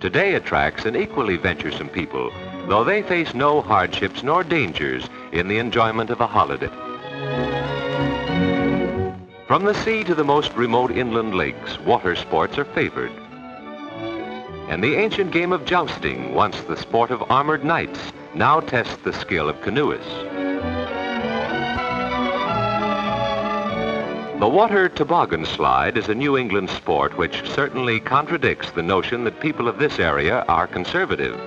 today attracts an equally venturesome people, though they face no hardships nor dangers in the enjoyment of a holiday. From the sea to the most remote inland lakes, water sports are favored. And the ancient game of jousting, once the sport of armored knights, now tests the skill of canoeists. The water toboggan slide is a New England sport which certainly contradicts the notion that people of this area are conservative.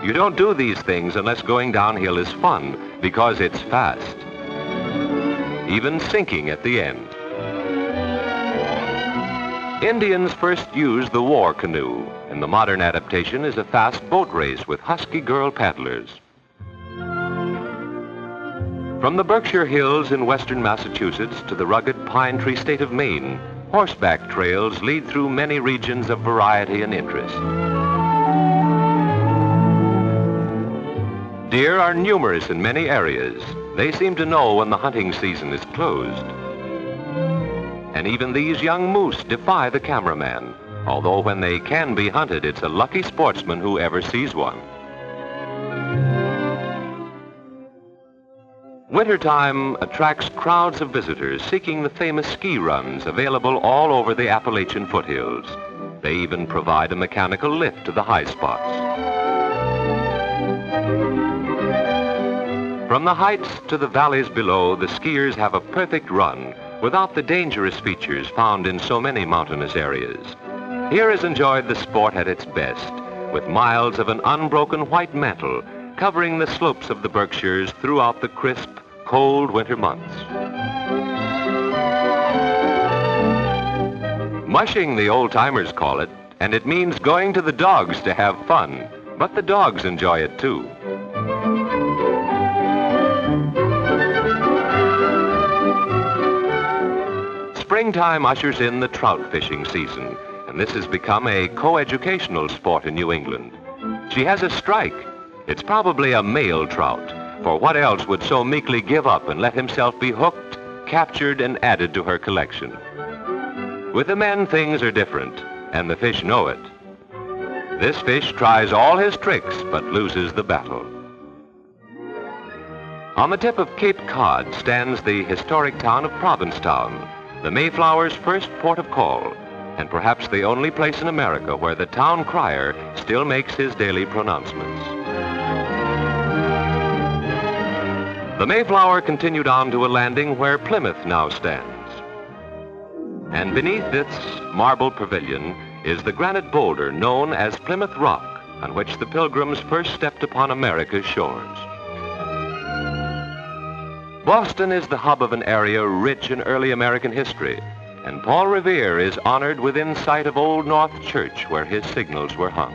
You don't do these things unless going downhill is fun, because it's fast. Even sinking at the end. Indians first used the war canoe, and the modern adaptation is a fast boat race with husky girl paddlers. From the Berkshire Hills in western Massachusetts to the rugged pine tree state of Maine, horseback trails lead through many regions of variety and interest. Deer are numerous in many areas. They seem to know when the hunting season is closed. And even these young moose defy the cameraman, although when they can be hunted, it's a lucky sportsman who ever sees one. Wintertime attracts crowds of visitors seeking the famous ski runs available all over the Appalachian foothills. They even provide a mechanical lift to the high spots. From the heights to the valleys below, the skiers have a perfect run without the dangerous features found in so many mountainous areas. Here is enjoyed the sport at its best, with miles of an unbroken white mantle covering the slopes of the Berkshires throughout the crisp, cold winter months. Mushing, the old-timers call it, and it means going to the dogs to have fun, but the dogs enjoy it too. Springtime ushers in the trout fishing season, and this has become a co-educational sport in New England. She has a strike. It's probably a male trout, for what else would so meekly give up and let himself be hooked, captured, and added to her collection? With the men, things are different, and the fish know it. This fish tries all his tricks, but loses the battle. On the tip of Cape Cod stands the historic town of Provincetown, the Mayflower's first port of call, and perhaps the only place in America where the town crier still makes his daily pronouncements. The Mayflower continued on to a landing where Plymouth now stands. And beneath its marble pavilion is the granite boulder known as Plymouth Rock, on which the Pilgrims first stepped upon America's shores. Boston is the hub of an area rich in early American history, and Paul Revere is honored within sight of Old North Church, where his signals were hung.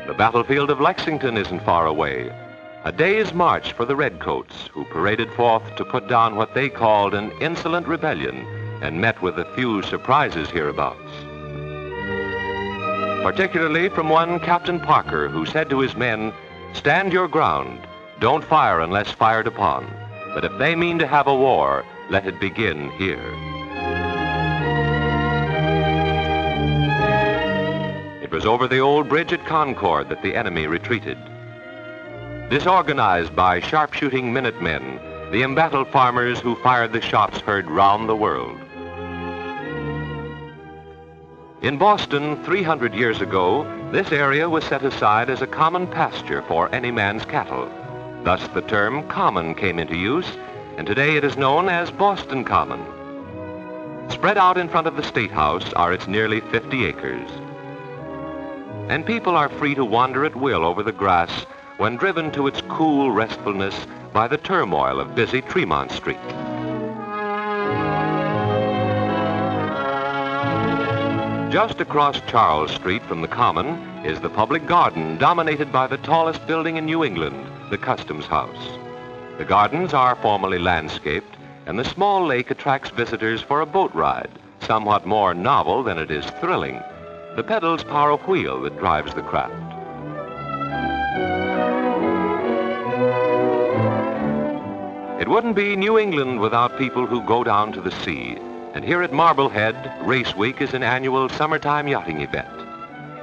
The battlefield of Lexington isn't far away, a day's march for the Redcoats, who paraded forth to put down what they called an insolent rebellion and met with a few surprises hereabouts. Particularly from one Captain Parker, who said to his men, "Stand your ground, don't fire unless fired upon, but if they mean to have a war, let it begin here." It was over the old bridge at Concord that the enemy retreated. Disorganized by sharpshooting Minutemen, the embattled farmers who fired the shots heard round the world. In Boston, 300 years ago, this area was set aside as a common pasture for any man's cattle. Thus the term common came into use, and today it is known as Boston Common. Spread out in front of the State House are its nearly 50 acres. And people are free to wander at will over the grass when driven to its cool restfulness by the turmoil of busy Tremont Street. Just across Charles Street from the Common is the public garden dominated by the tallest building in New England, the Customs House. The gardens are formally landscaped, and the small lake attracts visitors for a boat ride, somewhat more novel than it is thrilling. The pedals power a wheel that drives the craft. It wouldn't be New England without people who go down to the sea, And here at Marblehead, Race Week is an annual summertime yachting event.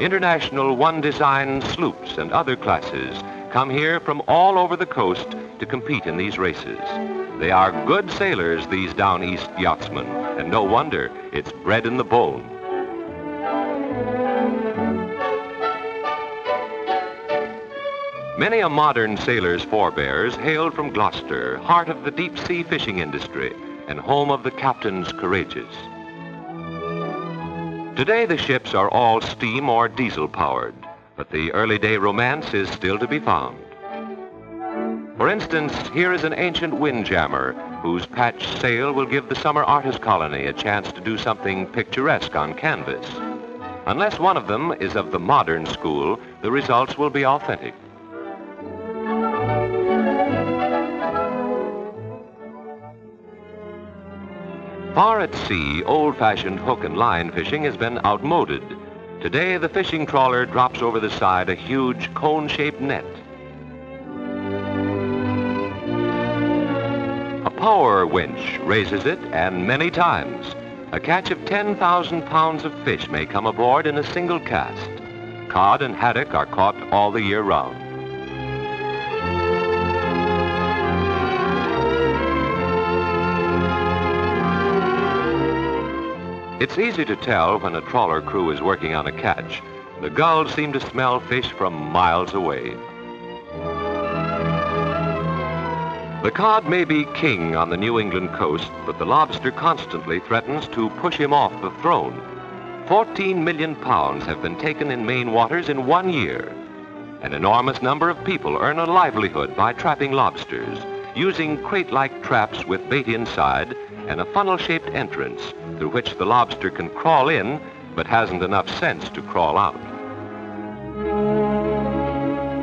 International one-design sloops and other classes come here from all over the coast to compete in these races. They are good sailors, these down east yachtsmen, and no wonder, it's bred in the bone. Many a modern sailor's forebears hailed from Gloucester, heart of the deep-sea fishing industry, and home of the captains courageous. Today the ships are all steam or diesel powered, but the early day romance is still to be found. For instance, here is an ancient Windjammer whose patched sail will give the summer artist colony a chance to do something picturesque on canvas. Unless one of them is of the modern school, the results will be authentic. Far at sea, old-fashioned hook and line fishing has been outmoded. Today, the fishing trawler drops over the side a huge cone-shaped net. A power winch raises it, and many times, a catch of 10,000 pounds of fish may come aboard in a single cast. Cod and haddock are caught all the year round. It's easy to tell when a trawler crew is working on a catch. The gulls seem to smell fish from miles away. The cod may be king on the New England coast, but the lobster constantly threatens to push him off the throne. 14 million pounds have been taken in Maine waters in 1 year. An enormous number of people earn a livelihood by trapping lobsters, using crate-like traps with bait inside and a funnel-shaped entrance through which the lobster can crawl in, but hasn't enough sense to crawl out.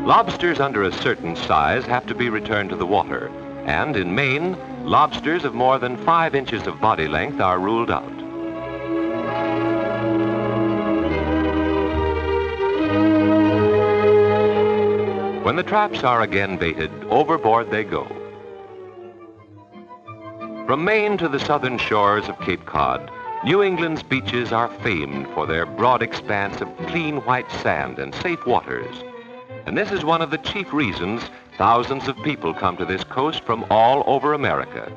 Lobsters under a certain size have to be returned to the water, and in Maine, lobsters of more than 5 inches of body length are ruled out. When the traps are again baited, overboard they go. From Maine to the southern shores of Cape Cod, New England's beaches are famed for their broad expanse of clean white sand and safe waters. And this is one of the chief reasons thousands of people come to this coast from all over America.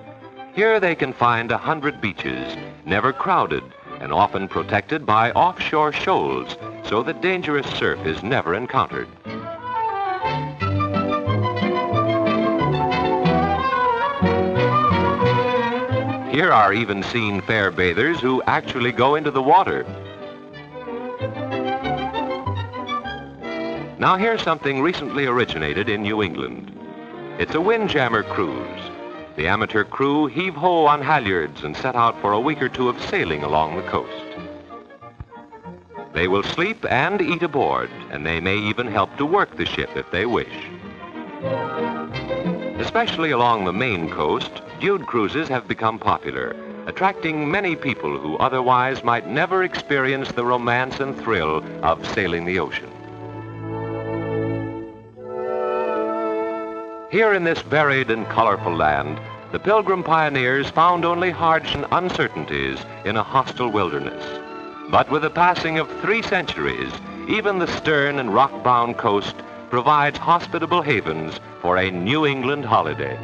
Here they can find 100 beaches, never crowded and often protected by offshore shoals, so that dangerous surf is never encountered. Here are even seen fair bathers who actually go into the water. Now here's something recently originated in New England. It's a Windjammer Cruise. The amateur crew heave-ho on halyards and set out for a week or two of sailing along the coast. They will sleep and eat aboard, and they may even help to work the ship if they wish. Especially along the Maine coast, dude cruises have become popular, attracting many people who otherwise might never experience the romance and thrill of sailing the ocean. Here in this varied and colorful land, the Pilgrim pioneers found only hardships and uncertainties in a hostile wilderness. But with the passing of 3 centuries, even the stern and rock-bound coast provides hospitable havens for a New England holiday.